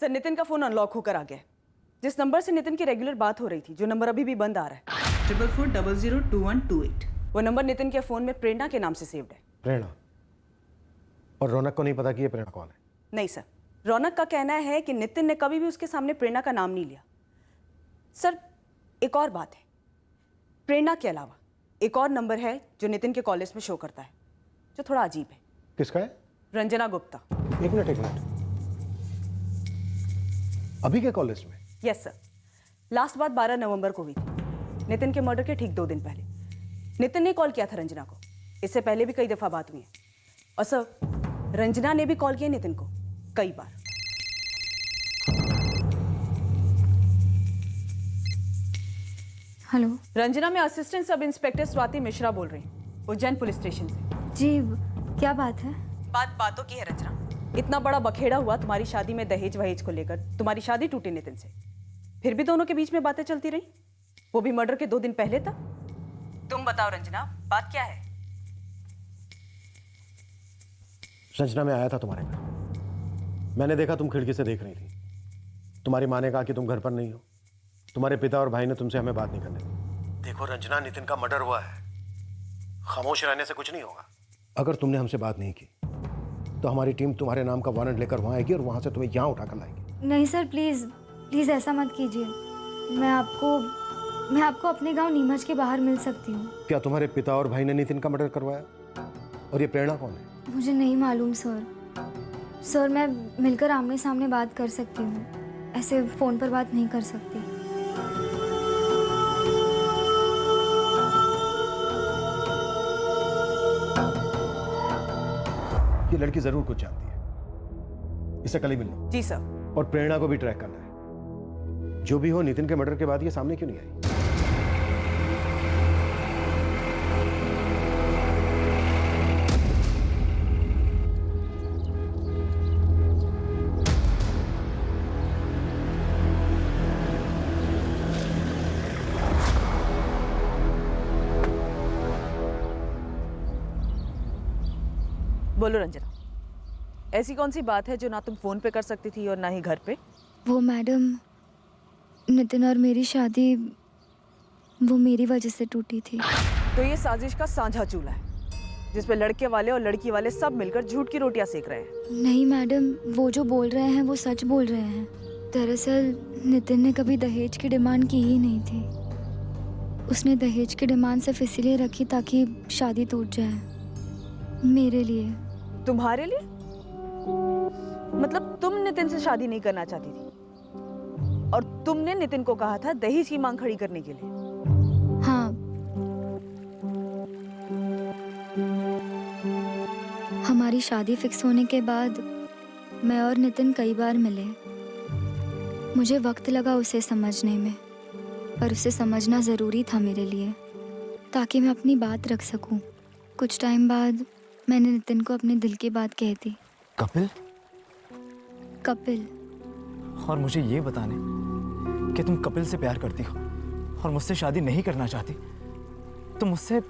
सर, नितिन का फोन अनलॉक होकर आ गया है। जिस नंबर से नितिन की रेगुलर बात हो रही थी, जो नंबर अभी भी बंद आ रहा है 44002128, वो नंबर नितिन के फोन में प्रेरणा के नाम से सेव्ड है। प्रेरणा? और रौनक को नहीं पता कि ये प्रेरणा कौन है? नहीं सर, रौनक का कहना है कि नितिन ने कभी भी उसके सामने प्रेरणा का नाम नहीं लिया। सर, एक और बात है, प्रेरणा के अलावा एक और नंबर है जो नितिन के कॉलेज में शो करता है, जो थोड़ा अजीब है। किसका है? रंजना गुप्ता। एक मिनट, अभी के कॉलेज में? यस सर, लास्ट बात 12 नवंबर को हुई थी, नितिन के मर्डर के ठीक 2 दिन पहले। नितिन ने कॉल किया था रंजना को, इससे पहले भी कई दफा बात हुई है, और सर रंजना ने भी कॉल किया नितिन को कई बार। हेलो, रंजना, मैं assistant sub inspector Swati Mishra बोल रही हूँ, उज्जैन पुलिस स्टेशन से। जी, क्या बात है? बातों की है रंजना। इतना बड़ा बखेड़ा हुआ तुम्हारी शादी में दहेज वहेज को लेकर, तुम्हारी शादी टूटी नितिन से, फिर भी दोनों के बीच में बातें चलती रही, वो भी मर्डर के 2 दिन पहले तक। तुम बताओ रंजना, बात क्या है? रंजना, मैं आया था तुम्हारे घर, मैंने देखा तुम खिड़की से देख रही थी। तुम्हारी माँ ने कहा कि तुम घर पर नहीं हो, तुम्हारे पिता और भाई ने तुमसे हमें बात नहीं करने दी। देखो रंजना, नितिन का मर्डर हुआ है, खामोश रहने से कुछ नहीं होगा। अगर तुमने हमसे बात नहीं की तो हमारी टीम तुम्हारे नाम का वारंट लेकर वहां आएगी और वहां से तुम्हें यहाँ उठाकर लाएगी। नहीं सर, प्लीज़ ऐसा मत कीजिए। मैं आपको अपने गांव नीमच के बाहर मिल सकती हूँ। क्या तुम्हारे पिता और भाई ने नितिन का मर्डर करवाया? और ये प्रेरणा कौन है? मुझे नहीं मालूम सर, मैं मिलकर आमने सामने बात कर सकती हूँ, ऐसे फ़ोन पर बात नहीं कर सकती। ये लड़की जरूर कुछ जानती है, इसे कल ही मिलना। जी सर। और प्रेरणा को भी ट्रैक करना है। जो भी हो, नितिन के मर्डर के बाद ये सामने क्यों नहीं आई? बोलो रंजना, ऐसी कौन सी बात है जो ना तुम फोन पे कर सकती थी और ना ही घर पे? वो मैडम, नितिन और मेरी शादी वो मेरी वजह से टूटी थी। तो ये साजिश का साझा चूल्हा है जिसपे लड़के वाले और लड़की वाले सब मिलकर झूठ की रोटियां सेक रहे हैं। नहीं मैडम, वो जो बोल रहे हैं वो सच बोल रहे हैं। दरअसल नितिन ने कभी दहेज की डिमांड की ही नहीं थी। उसने दहेज की डिमांड सिर्फ इसलिए रखी ताकि शादी टूट जाए, मेरे लिए। तुम्हारे लिए? मतलब तुम नितिन से शादी नहीं करना चाहती थी और तुमने नितिन को कहा था दहेज की मांग खड़ी करने के लिए? हाँ। हमारी शादी फिक्स होने के बाद मैं और नितिन कई बार मिले। मुझे वक्त लगा उसे समझने में, पर उसे समझना ज़रूरी था मेरे लिए, ताकि मैं अपनी बात रख सकूं। कुछ टाइम बाद मैंने नितिन को अपने दिल की बात कह दी। कपिल? कपिल। और मुझे ये बताने कि तुम कपिल से प्यार करती हो और मुझसे शादी नहीं करना चाहती, तो मुझसे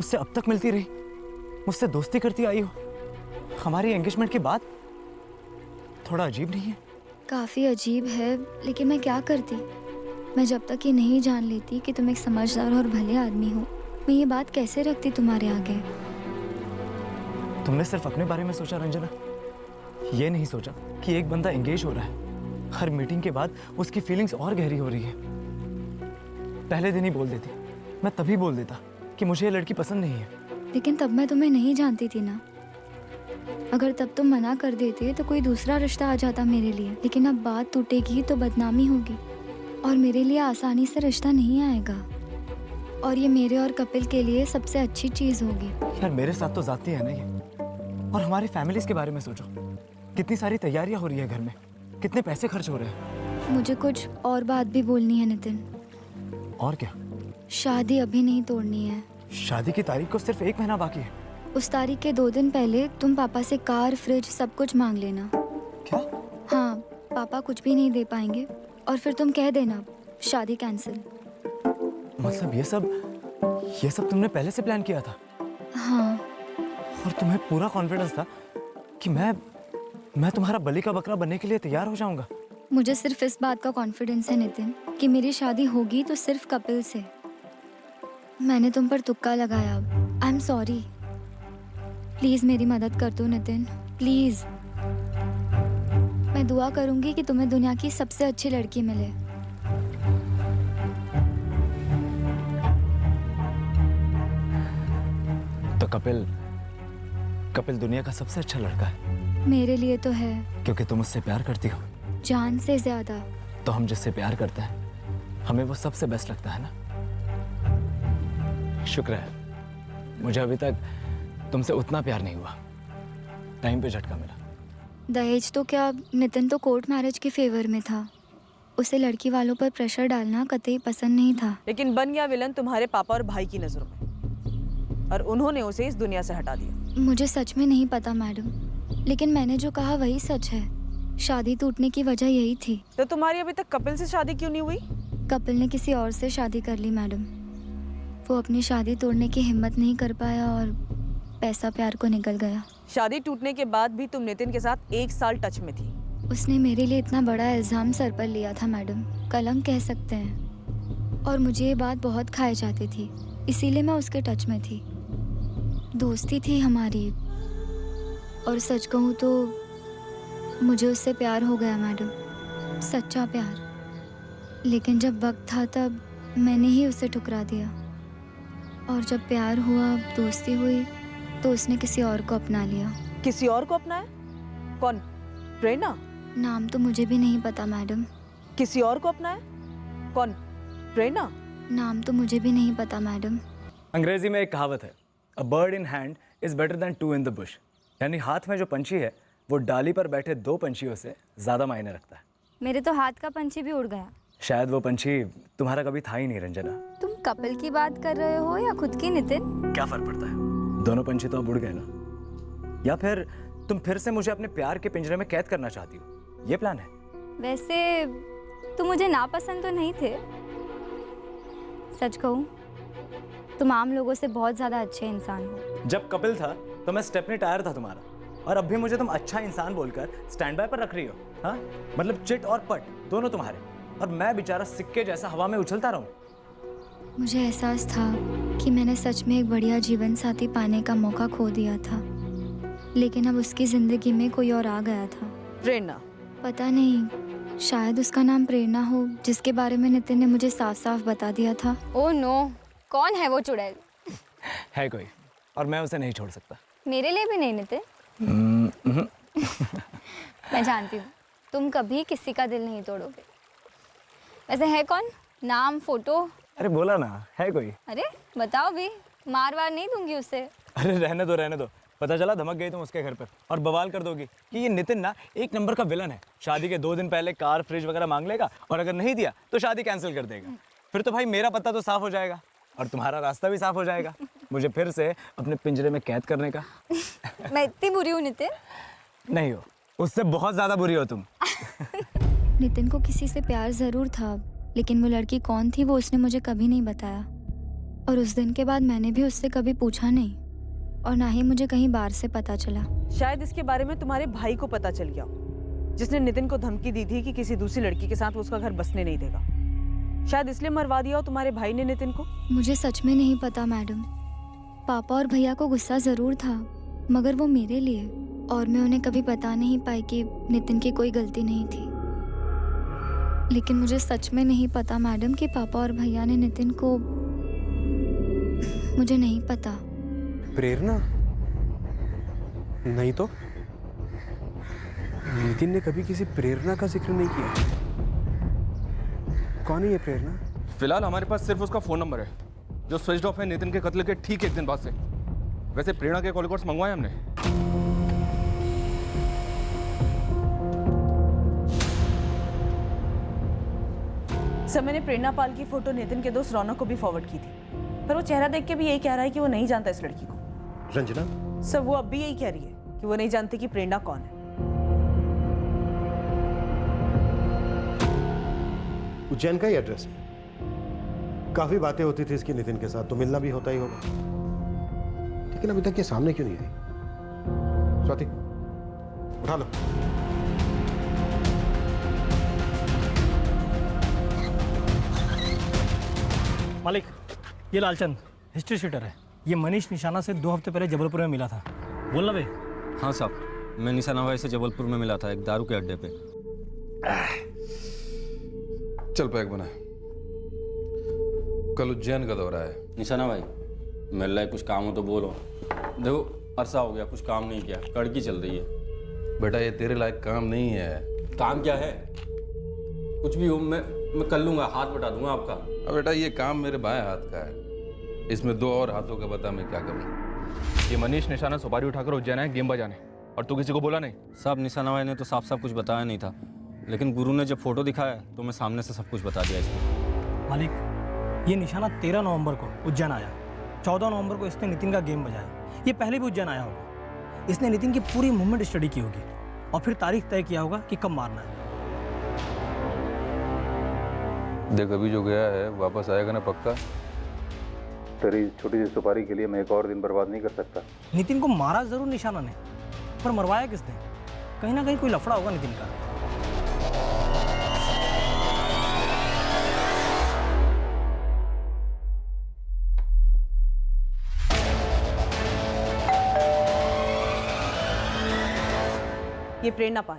मुझसे अब तक मिलती रही, मुझसे दोस्ती करती आई हो, हमारी एंगेजमेंट के बाद? थोड़ा अजीब नहीं है? काफ़ी अजीब है, लेकिन मैं क्या करती। मैं जब तक ये नहीं जान लेती कि तुम एक समझदार और भले आदमी हो, मैं ये बात कैसे रखती तुम्हारे आगे। तुमने सिर्फ अपने बारे में सोचा रंजना, ये नहीं सोचा कि एक बंदा एंगेज हो रहा है, हर मीटिंग के बाद उसकी फीलिंग्स और गहरी हो रही है। पहले दिन ही बोल देती, मैं तभी बोल देता कि मुझे ये लड़की पसंद नहीं है। लेकिन तब मैं तुम्हें नहीं जानती थी ना। अगर तब तुम मना कर देते तो कोई दूसरा रिश्ता आ जाता मेरे लिए। लेकिन अब बात टूटेगी तो बदनामी होगी, और मेरे लिए आसानी से रिश्ता नहीं आएगा, और ये मेरे और कपिल के लिए सबसे अच्छी चीज़ होगी। यार मेरे साथ तो जाती है ना ये, और हमारी फैमिलीज के बारे में सोचो, कितनी सारी तैयारियां हो रही है घर में, कितने पैसे खर्च हो रहे हैं। मुझे कुछ और बात भी बोलनी है नितिन। और क्या? शादी अभी नहीं तोड़नी है। शादी की तारीख को सिर्फ 1 महीना बाकी है। उस तारीख के 2 दिन पहले तुम पापा से कार, फ्रिज सब कुछ मांग लेना। क्या? हाँ, पापा कुछ भी नहीं दे पाएंगे, और फिर तुम कह देना शादी कैंसिल। मतलब ये सब तुमने पहले से प्लान किया था? हाँ। और तुम्हें पूरा कॉन्फिडेंस था कि मैं तुम्हारा बलि का बकरा बनने के लिए तैयार हो जाऊंगा? मुझे सिर्फ इस बात का कॉन्फिडेंस है नितिन कि मेरी शादी होगी तो सिर्फ कपिल से। मैंने तुम पर तुक्का लगाया। I am sorry. प्लीज मेरी मदद कर दो नितिन, प्लीज। मैं दुआ करूंगी कि तुम्हें दुनिया की सबसे अच्छी लड़की मिले। तो कपिल दुनिया का सबसे अच्छा लड़का है। मेरे लिए तो है। क्योंकि तुम उससे प्यार करती हो। जान से ज्यादा। तो हम जिससे प्यार करते हैं हमें वो सबसे बेस्ट लगता है ना। शुक्र है मुझे अभी तक तुमसे उतना प्यार नहीं हुआ, टाइम पे झटका मिला। दहेज तो क्या, नितिन तो कोर्ट मैरिज के फेवर में था। उसे लड़की वालों पर प्रेशर डालना कतई पसंद नहीं था। लेकिन बन गया विलन तुम्हारे पापा और भाई की नजरों में, और उन्होंने उसे इस दुनिया से हटा दिया। मुझे सच में नहीं पता मैडम, लेकिन मैंने जो कहा वही सच है। शादी टूटने की वजह यही थी। तो तुम्हारी अभी तक कपिल से शादी क्यों नहीं हुई? कपिल ने किसी और से शादी कर ली मैडम। वो अपनी शादी तोड़ने की हिम्मत नहीं कर पाया और पैसा प्यार को निकल गया। शादी टूटने के बाद भी तुम नितिन के साथ 1 साल टच में थी। उसने मेरे लिए इतना बड़ा इल्जाम सर पर लिया था मैडम, कलंक कह सकते हैं। और मुझे ये बात बहुत खाई जाती थी, इसीलिए मैं उसके टच में थी। दोस्ती थी हमारी, और सच कहूँ तो मुझे उससे प्यार हो गया मैडम, सच्चा प्यार। लेकिन जब वक्त था तब मैंने ही उसे ठुकरा दिया, और जब प्यार हुआ, दोस्ती हुई, तो उसने किसी और को अपना लिया। किसी और को अपनाया? कौन? प्रेरणा? नाम तो मुझे भी नहीं पता मैडम। किसी और को अपनाया? कौन? प्रेरणा? नाम तो मुझे भी नहीं पता मैडम। अंग्रेजी में एक कहावत है, a bird in hand is better than 2 in the Bush. यानी हाथ में जो पंछी है वो डाली पर बैठे 2 पंछियों से ज्यादा मायने रखता है। मेरे तो हाथ का पंछी भी उड़ गया। शायद वो पंछी तुम्हारा कभी था ही नहीं रंजना। तुम कपिल की बात कर रहे हो या खुद की नितिन? क्या फर्क पड़ता है, दोनों पंछी तो अब उड़ गए ना। या फिर तुम फिर से मुझे अपने प्यार के पिंजरे में कैद करना चाहती हो, ये प्लान है? वैसे तुम मुझे नापसंद तो नहीं थे। सच कहूँ तुम आम लोगों से बहुत ज्यादा अच्छे इंसान हो। जब कपिल था तो मैं स्टेपनी टायर था तुम्हारा, और अब भी मुझे तुम अच्छा इंसान बोलकर स्टैंड बाय पर रख रही हो। हाँ, मतलब चिट और पट दोनों तुम्हारे, और मैं बेचारा सिक्के जैसा हवा में उछलता रहूं। मुझे एहसास था कि मैंने सच में एक बढ़िया जीवन साथी पाने का मौका खो दिया था, लेकिन अब उसकी जिंदगी में कोई और आ गया था। प्रेरणा? पता नहीं, शायद उसका नाम प्रेरणा हो, जिसके बारे में नितिन ने मुझे साफ साफ बता दिया था। ओह नो, कौन है वो चुड़ैल? है कोई, और मैं उसे नहीं छोड़ सकता। मेरे लिए भी नहीं नितिन। मैं जानती हूँ तुम कभी किसी का दिल नहीं तोड़ोगे। वैसे है कौन? नाम, फोटो? अरे बोला ना, है कोई। अरे बताओ भी, मार वार नहीं दूंगी उससे। अरे रहने दो, पता चला धमक गई तुम उसके घर पर और बवाल कर दोगी कि ये नितिन ना 1 नंबर का विलन है। शादी के 2 दिन पहले कार, फ्रिज वगैरह मांग लेगा, और अगर नहीं दिया तो शादी कैंसिल कर देगा। फिर तो भाई मेरा पत्ता तो साफ हो जाएगा और तुम्हारा रास्ता भी साफ हो जाएगा मुझे फिर से अपने पिंजरे में कैद करने का। मैं इतनी बुरी हूँ नितिन? नहीं हो, उससे बहुत ज्यादा बुरी हो तुम। नितिन को किसी से प्यार जरूर था, लेकिन वो लड़की कौन थी वो उसने मुझे कभी नहीं बताया। और उस दिन के बाद मैंने भी उससे कभी पूछा नहीं और ना ही मुझे कहीं बाहर से पता चला। शायद इसके बारे में तुम्हारे भाई को पता चल गया हो, जिसने नितिन को धमकी दी थी कि किसी दूसरी लड़की के साथ वो उसका घर बसने नहीं देगा। शायद इसलिए मरवा दिया हो तुम्हारे भाई ने नितिन को। मुझे सच में नहीं पता मैडम। पापा और भैया को गुस्सा ज़रूर था, मगर वो मेरे लिए, और मैं उन्हें कभी बता नहीं पाई कि नितिन की कोई गलती नहीं थी। लेकिन मुझे सच में नहीं पता मैडम कि पापा और भैया ने नितिन को, मुझे नहीं पता। प्रेरणा? नहीं तो नितिन ने कभी किसी प्रेरणा का जिक्र नहीं किया। कौन है ये प्रेरणा? फिलहाल हमारे पास सिर्फ उसका फोन नंबर है जो स्विच ऑफ है नितिन के कत्ल के ठीक एक दिन बाद से। वैसे प्रेरणा के कॉल रिकॉर्ड्स मंगवाए हमने। सर मैंने प्रेरणा पाल की फोटो नितिन के दोस्त रौनक को भी फॉरवर्ड की थी, पर वो चेहरा देख के भी यही कह रहा है कि वो नहीं जानता इस लड़की को। रंजना? सर वो अब भी यही कह रही है कि वो नहीं जानती कि प्रेरणा कौन है। उज्जैन का ही एड्रेस है। काफी बातें होती थी इसकी नितिन के साथ, तो मिलना भी होता ही होगा। लेकिन अभी तक ये सामने क्यों नहीं आई? स्वाति उठा लो। मालिक, ये लालचंद हिस्ट्री शीटर है। ये मनीष निशाना से 2 हफ्ते पहले जबलपुर में मिला था। बोलना बे। हाँ साहब, मैं निशाना भाई से जबलपुर में मिला था एक दारू के अड्डे पे। चल पैक बना। कल उज्जैन का दौरा है। निशाना भाई मिल रहा है, कुछ काम हो तो बोलो। देखो अरसा हो गया, कुछ काम नहीं किया, कड़की चल रही है। बेटा ये तेरे लायक काम नहीं है। काम क्या है? कुछ भी हो मैं कर लूंगा, हाथ बटा दूंगा आपका। अब बेटा ये काम मेरे बाएं हाथ का है, इसमें 2 और हाथों का बता मैं क्या करूं। ये मनीष निशाना सुपारी उठाकर उज्जैन है गेम बजाने, और तू किसी को बोला नहीं? साहब निशाना भाई ने तो साफ साफ कुछ बताया नहीं था, लेकिन गुरु ने जब फोटो दिखाया तो मैं सामने से सब कुछ बता दिया इसको। मालिक, ये निशाना 13 नवंबर को उज्जैन आया। 14 नवंबर को इसने नितिन का गेम बजाया। ये पहले भी उज्जैन आया होगा। इसने नितिन की पूरी मूवमेंट स्टडी की होगी और फिर तारीख तय किया होगा कि कब मारना है। देख अभी जो गया है वापस आएगा ना पक्का? तेरी छोटी सी सुपारी के लिए मैं एक और दिन बर्बाद नहीं कर सकता। नितिन को मारा जरूर निशाना ने, पर मरवाया किसने? कहीं ना कहीं कोई लफड़ा होगा नितिन का। ये प्रेरणा पाल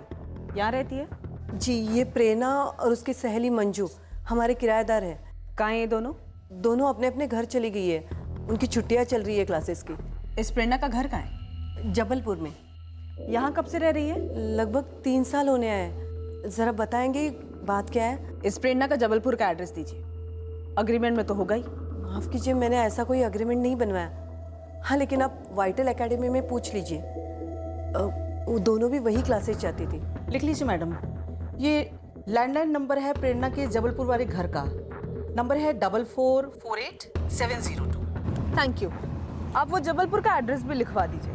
यहाँ रहती है? जी, ये प्रेरणा और उसकी सहेली मंजू हमारे किराएदार हैं। कहाँ हैं ये दोनों? दोनों अपने अपने घर चली गई है। उनकी छुट्टियाँ चल रही है क्लासेस की। इस प्रेरणा का घर कहाँ है? जबलपुर में। यहाँ कब से रह रही है? लगभग 3 साल होने आए। जरा बताएंगे बात क्या है? इस प्रेरणा का जबलपुर का एड्रेस दीजिए। अग्रीमेंट में तो होगा ही। माफ़ कीजिए, मैंने ऐसा कोई अग्रीमेंट नहीं बनवाया। हाँ, लेकिन आप वाइटल एकेडमी में पूछ लीजिए। वो दोनों भी वही क्लासेस जाती थी। लिख लीजिए मैडम। ये लैंडलाइन नंबर है प्रेरणा के जबलपुर वाले घर का। नंबर है 4448-702। Thank you. आप वो जबलपुर का एड्रेस भी लिखवा दीजिए।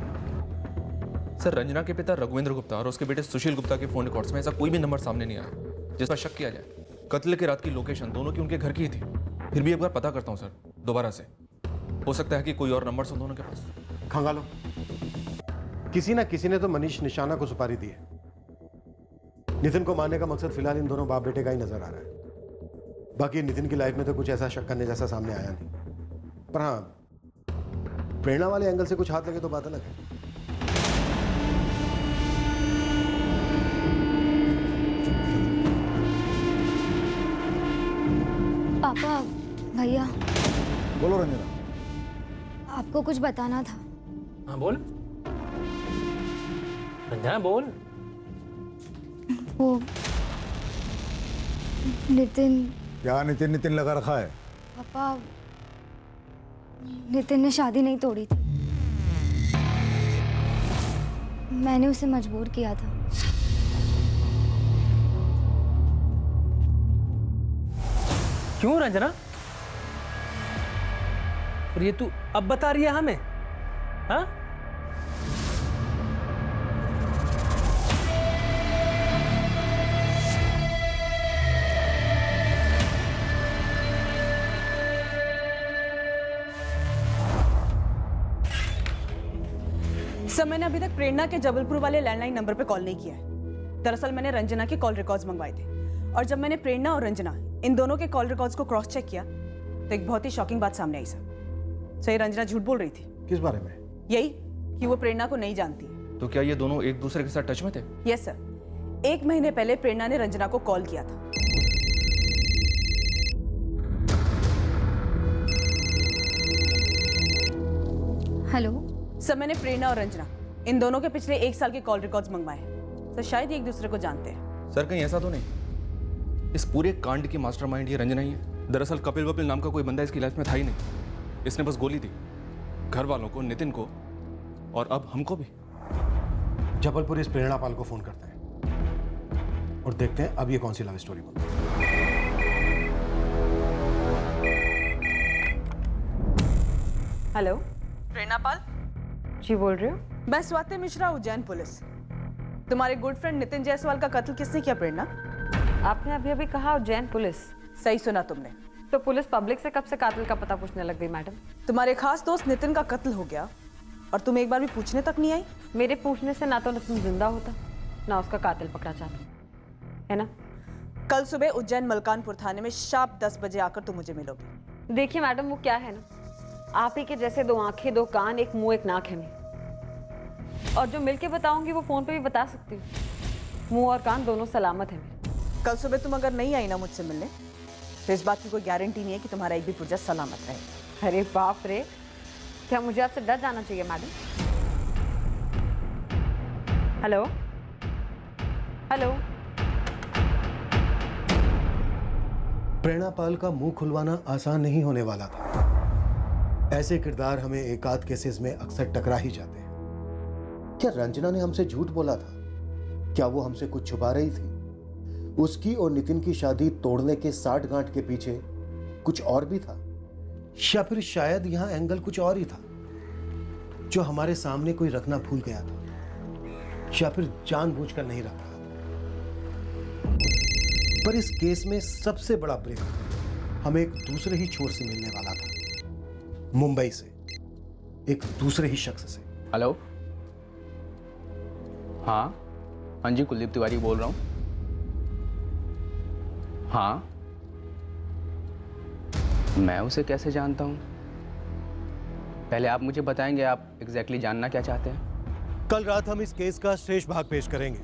सर रंजना के पिता रघुवेंद्र गुप्ता और उसके बेटे सुशील गुप्ता के फोन रिकॉर्ड्स में ऐसा कोई भी नंबर सामने नहीं आया जिस पर शक किया जाए। कत्ल की रात की लोकेशन दोनों की उनके घर की ही थी। फिर भी एक बार पता करता हूँ सर दोबारा से, हो सकता है कि कोई और नंबर दोनों के पास। खंगालो, किसी ना किसी ने तो मनीष निशाना को सुपारी दी है। नितिन को मारने का मकसद फिलहाल इन दोनों बाप बेटे का ही नजर आ रहा है। बाकी नितिन की लाइफ में तो कुछ ऐसा शक करने जैसा सामने आया नहीं, पर हाँ प्रेरणा वाले एंगल से कुछ हाथ लगे तो बात अलग है। पापा, भैया। बोलो रंजना। आपको कुछ बताना था। हाँ बोल रंजना, बोल। वो नितिन। क्या नितिन नितिन लगा रखा है? पापा, नितिन ने शादी नहीं तोड़ी थी। मैंने उसे मजबूर किया था। क्यों रंजना? और ये तू अब बता रही है हमें? हाँ? सर मैंने अभी तक प्रेरणा के जबलपुर वाले लैंडलाइन नंबर पे कॉल नहीं किया है। दरअसल मैंने रंजना के कॉल रिकॉर्ड्स मंगवाए थे और जब मैंने प्रेरणा और रंजना इन दोनों के कॉल रिकॉर्ड्स को क्रॉस चेक किया तो एक बहुत ही शॉकिंग बात सामने आई सर। सही रंजना झूठ बोल रही थी। किस बारे में? यही कि वो प्रेरणा को नहीं जानती। तो क्या ये दोनों एक दूसरे के साथ टच में थे? यस सर, 1 महीने पहले प्रेरणा ने रंजना को कॉल किया था। हेलो सर मैंने प्रेरणा और रंजना इन दोनों के पिछले 1 साल के कॉल रिकॉर्ड्स मंगवाए हैं। सर शायद ये एक दूसरे को जानते हैं। सर कहीं ऐसा तो नहीं इस पूरे कांड की मास्टरमाइंड ये रंजना ही है? दरअसल कपिल वपिल नाम का कोई बंदा इसकी लाइफ में था ही नहीं। इसने बस गोली दी घर वालों को, नितिन को और अब हमको भी। जबलपुर इस प्रेरणा पाल को फोन करते हैं और देखते हैं अब ये कौन सी लव स्टोरी बनती है। हेलो प्रेरणा पाल जी बोल रहे हो? मैं स्वाति मिश्रा, उज्जैन पुलिस। तुम्हारे गुड फ्रेंड नितिन जायसवाल का कत्ल किसने किया प्रेरणा? आपने अभी अभी कहा उज्जैन पुलिस। सही सुना तुमने। तो पुलिस पब्लिक से कब से कातिल का पता पूछने लग गई मैडम? तुम्हारे खास दोस्त नितिन का कत्ल हो गया और तुम एक बार भी पूछने तक नहीं आई। मेरे पूछने से ना तो नितिन जिंदा होता ना उसका कातिल पकड़ा जाता, है ना? कल सुबह उज्जैन मलकानपुर थाने में शार्प 10 बजे आकर तुम मुझे मिलोगे। देखिए मैडम, वो क्या है ना, आप ही के जैसे 2 आंखें 2 कान 1 मुंह 1 नाक है मेरी, और जो मिलके बताऊंगी वो फोन पे भी बता सकती हूँ। मुंह और कान दोनों सलामत है मेरे। कल सुबह तुम अगर नहीं आई ना मुझसे मिलने तो इस बात की कोई गारंटी नहीं है कि तुम्हारा एक भी पुर्जा सलामत रहे। अरे बाप रे, क्या मुझे आपसे डर जाना चाहिए madam? Hello hello. Prerna Pal का मुंह खुलवाना आसान नहीं होने वाला था। ऐसे किरदार हमें एकाध केसेस में अक्सर टकरा ही जाते हैं। क्या रंजना ने हमसे झूठ बोला था? क्या वो हमसे कुछ छुपा रही थी? उसकी और नितिन की शादी तोड़ने के 60 गांठ के पीछे कुछ और भी था, या फिर शायद यहां एंगल कुछ और ही था जो हमारे सामने कोई रखना भूल गया था, या फिर जानबूझकर नहीं रख रहा था। पर इस केस में सबसे बड़ा ब्रेक हमें एक दूसरे ही छोर से मिलने वाला था, मुंबई से एक दूसरे ही शख्स से। हेलो, हाँ जी, कुलदीप तिवारी बोल रहा हूँ। हाँ, मैं उसे कैसे जानता हूँ? पहले आप मुझे बताएंगे आप एग्जैक्टली जानना क्या चाहते हैं? कल रात हम इस केस का शेष भाग पेश करेंगे।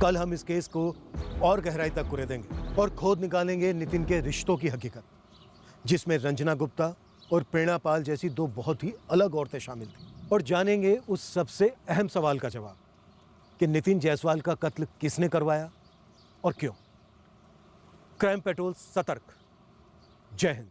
कल हम इस केस को और गहराई तक कुरेदेंगे और खोद निकालेंगे नितिन के रिश्तों की हकीकत, जिसमें रंजना गुप्ता और प्रेरणा पाल जैसी 2 बहुत ही अलग औरतें शामिल थी, और जानेंगे उस सबसे अहम सवाल का जवाब कि नितिन जायसवाल का कत्ल किसने करवाया और क्यों। क्राइम पेट्रोल सतर्क। जय हिंद।